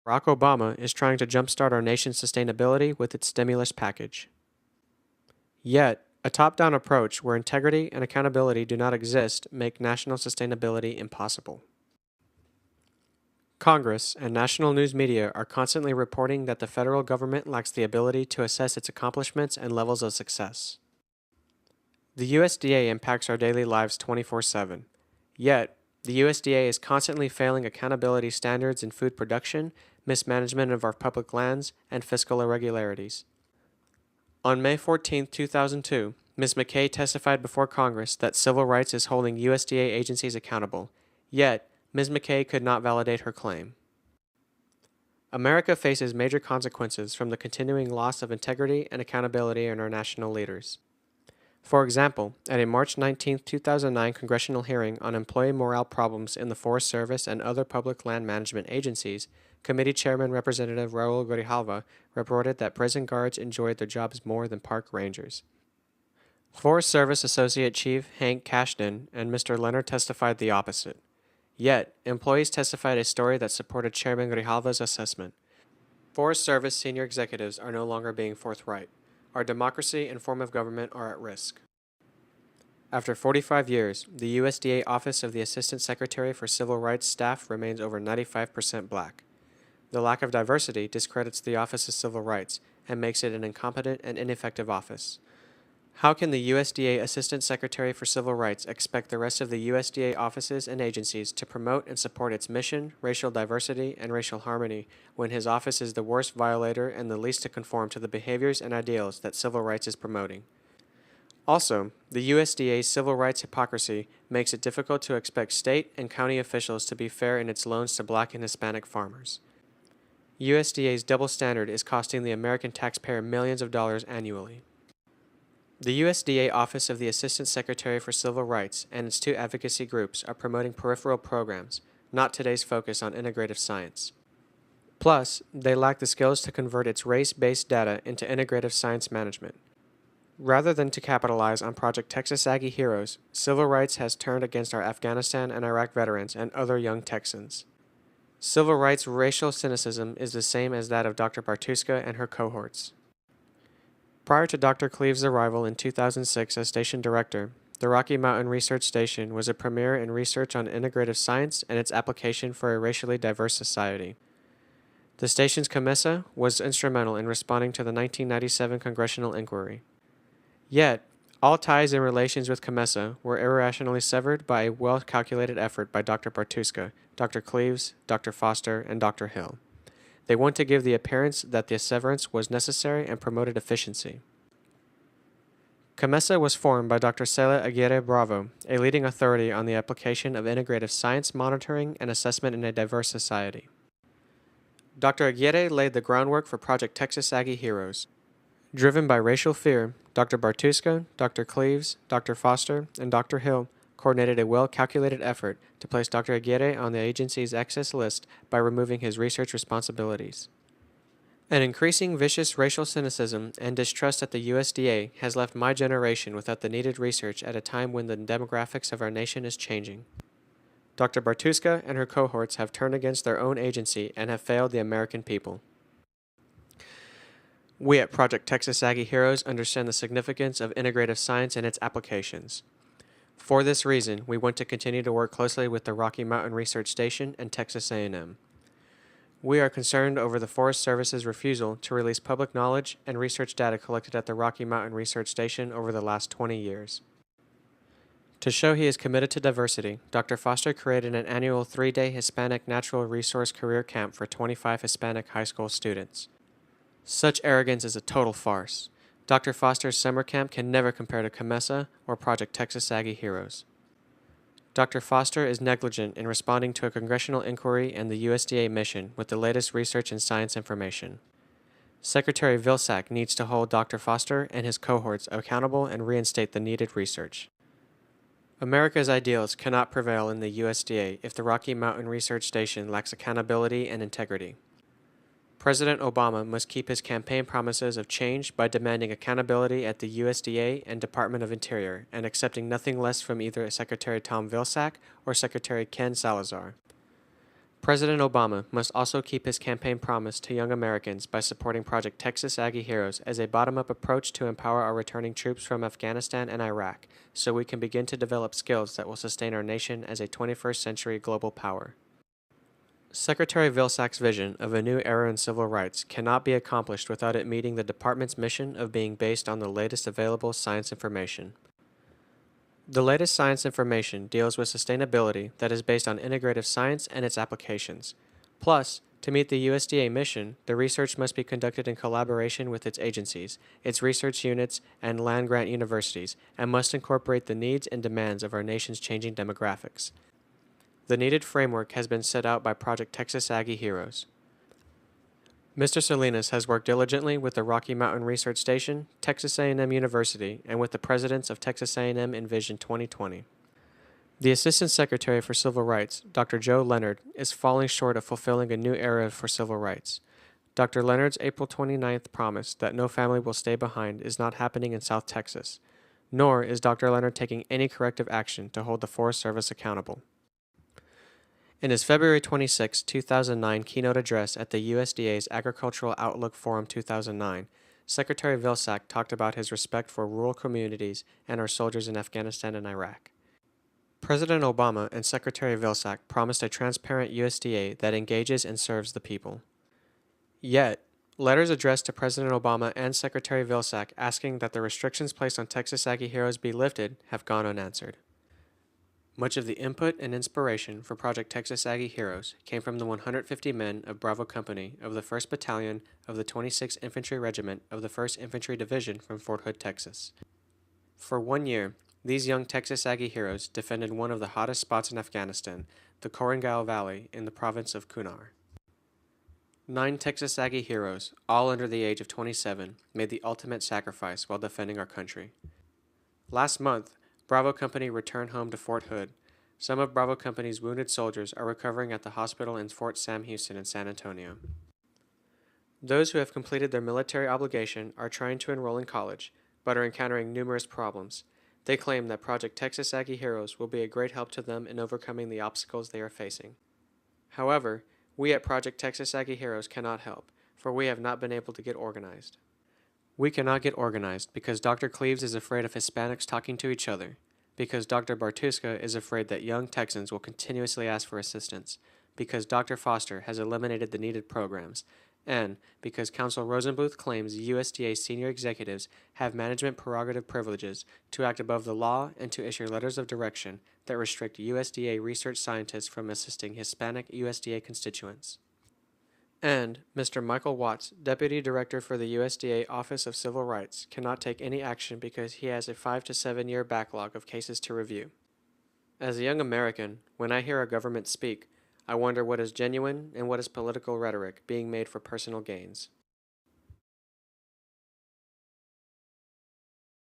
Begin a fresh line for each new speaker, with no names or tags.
Barack Obama is trying to jumpstart our nation's sustainability with its stimulus package. Yet, a top-down approach where integrity and accountability do not exist make national sustainability impossible. Congress and national news media are constantly reporting that the federal government lacks the ability to assess its accomplishments and levels of success. The USDA impacts our daily lives 24/7. Yet, the USDA is constantly failing accountability standards in food production, mismanagement of our public lands, and fiscal irregularities. On May 14, 2002, Ms. McKay testified before Congress that civil rights is holding USDA agencies accountable. Yet, Ms. McKay could not validate her claim. America faces major consequences from the continuing loss of integrity and accountability in our national leaders. For example, at a March 19, 2009 congressional hearing on employee morale problems in the Forest Service and other public land management agencies, Committee Chairman Representative Raul Grijalva reported that prison guards enjoyed their jobs more than park rangers. Forest Service Associate Chief Hank Cashton and Mr. Leonard testified the opposite. Yet, employees testified a story that supported Chairman Grijalva's assessment. Forest Service senior executives are no longer being forthright. Our democracy and form of government are at risk. After 45 years, the USDA Office of the Assistant Secretary for Civil Rights staff remains over 95% black. The lack of diversity discredits the Office of Civil Rights and makes it an incompetent and ineffective office. How can the USDA Assistant Secretary for Civil Rights expect the rest of the USDA offices and agencies to promote and support its mission, racial diversity, and racial harmony when his office is the worst violator and the least to conform to the behaviors and ideals that civil rights is promoting? Also, the USDA's civil rights hypocrisy makes it difficult to expect state and county officials to be fair in its loans to black and Hispanic farmers. USDA's double standard is costing the American taxpayer millions of dollars annually. The USDA Office of the Assistant Secretary for Civil Rights and its two advocacy groups are promoting peripheral programs, not today's focus on integrative science. Plus, they lack the skills to convert its race-based data into integrative science management. Rather than to capitalize on Project Texas Aggie Heroes, civil rights has turned against our Afghanistan and Iraq veterans and other young Texans. Civil rights racial cynicism is the same as that of Dr. Bartuska and her cohorts. Prior to Dr. Cleave's arrival in 2006 as station director, the Rocky Mountain Research Station was a premier in research on integrative science and its application for a racially diverse society. The station's COMESA was instrumental in responding to the 1997 congressional inquiry. Yet, all ties and relations with COMESA were irrationally severed by a well-calculated effort by Dr. Bartuska, Dr. Cleaves, Dr. Foster, and Dr. Hill. They want to give the appearance that the severance was necessary and promoted efficiency. COMESA was formed by Dr. Celia Aguirre Bravo, a leading authority on the application of integrative science monitoring and assessment in a diverse society. Dr. Aguirre laid the groundwork for Project Texas Aggie Heroes. Driven by racial fear, Dr. Bartuska, Dr. Cleaves, Dr. Foster, and Dr. Hill coordinated a well-calculated effort to place Dr. Aguirre on the agency's excess list by removing his research responsibilities. An increasing vicious racial cynicism and distrust at the USDA has left my generation without the needed research at a time when the demographics of our nation is changing. Dr. Bartuska and her cohorts have turned against their own agency and have failed the American people. We at Project Texas Aggie Heroes understand the significance of integrative science and its applications. For this reason, we want to continue to work closely with the Rocky Mountain Research Station and Texas A&M. We are concerned over the Forest Service's refusal to release public knowledge and research data collected at the Rocky Mountain Research Station over the last 20 years. To show he is committed to diversity, Dr. Foster created an annual 3-day Hispanic Natural Resource Career Camp for 25 Hispanic high school students. Such arrogance is a total farce. Dr. Foster's summer camp can never compare to COMESA or Project Texas Aggie Heroes. Dr. Foster is negligent in responding to a congressional inquiry and the USDA mission with the latest research and science information. Secretary Vilsack needs to hold Dr. Foster and his cohorts accountable and reinstate the needed research. America's ideals cannot prevail in the USDA if the Rocky Mountain Research Station lacks accountability and integrity. President Obama must keep his campaign promises of change by demanding accountability at the USDA and Department of Interior and accepting nothing less from either Secretary Tom Vilsack or Secretary Ken Salazar. President Obama must also keep his campaign promise to young Americans by supporting Project Texas Aggie Heroes as a bottom-up approach to empower our returning troops from Afghanistan and Iraq, so we can begin to develop skills that will sustain our nation as a 21st century global power. Secretary Vilsack's vision of a new era in civil rights cannot be accomplished without it meeting the department's mission of being based on the latest available science information. The latest science information deals with sustainability that is based on integrative science and its applications. Plus, to meet the USDA mission, the research must be conducted in collaboration with its agencies, its research units, and land-grant universities, and must incorporate the needs and demands of our nation's changing demographics. The needed framework has been set out by Project Texas Aggie Heroes. Mr. Salinas has worked diligently with the Rocky Mountain Research Station, Texas A&M University, and with the presidents of Texas A&M in Vision 2020. The Assistant Secretary for Civil Rights, Dr. Joe Leonard, is falling short of fulfilling a new era for civil rights. Dr. Leonard's April 29th promise that no family will stay behind is not happening in South Texas, nor is Dr. Leonard taking any corrective action to hold the Forest Service accountable. In his February 26, 2009 keynote address at the USDA's Agricultural Outlook Forum 2009, Secretary Vilsack talked about his respect for rural communities and our soldiers in Afghanistan and Iraq. President Obama and Secretary Vilsack promised a transparent USDA that engages and serves the people. Yet, letters addressed to President Obama and Secretary Vilsack asking that the restrictions placed on Texas Aggie Heroes be lifted have gone unanswered. Much of the input and inspiration for Project Texas Aggie Heroes came from the 150 men of Bravo Company of the 1st Battalion of the 26th Infantry Regiment of the 1st Infantry Division from Fort Hood, Texas. For 1 year, these young Texas Aggie Heroes defended one of the hottest spots in Afghanistan, the Korengal Valley in the province of Kunar. 9 Texas Aggie Heroes, all under the age of 27, made the ultimate sacrifice while defending our country. Last month, Bravo Company returned home to Fort Hood. Some of Bravo Company's wounded soldiers are recovering at the hospital in Fort Sam Houston in San Antonio. Those who have completed their military obligation are trying to enroll in college, but are encountering numerous problems. They claim that Project Texas Aggie Heroes will be a great help to them in overcoming the obstacles they are facing. However, we at Project Texas Aggie Heroes cannot help, for we have not been able to get organized. We cannot get organized because Dr. Cleaves is afraid of Hispanics talking to each other, because Dr. Bartuska is afraid that young Texans will continuously ask for assistance, because Dr. Foster has eliminated the needed programs, and because Council Rosenbluth claims USDA senior executives have management prerogative privileges to act above the law and to issue letters of direction that restrict USDA research scientists from assisting Hispanic USDA constituents. And Mr. Michael Watts, Deputy Director for the USDA Office of Civil Rights, cannot take any action because he has a 5 to 7 year backlog of cases to review. As a young American, when I hear our government speak, I wonder what is genuine and what is political rhetoric being made for personal gains.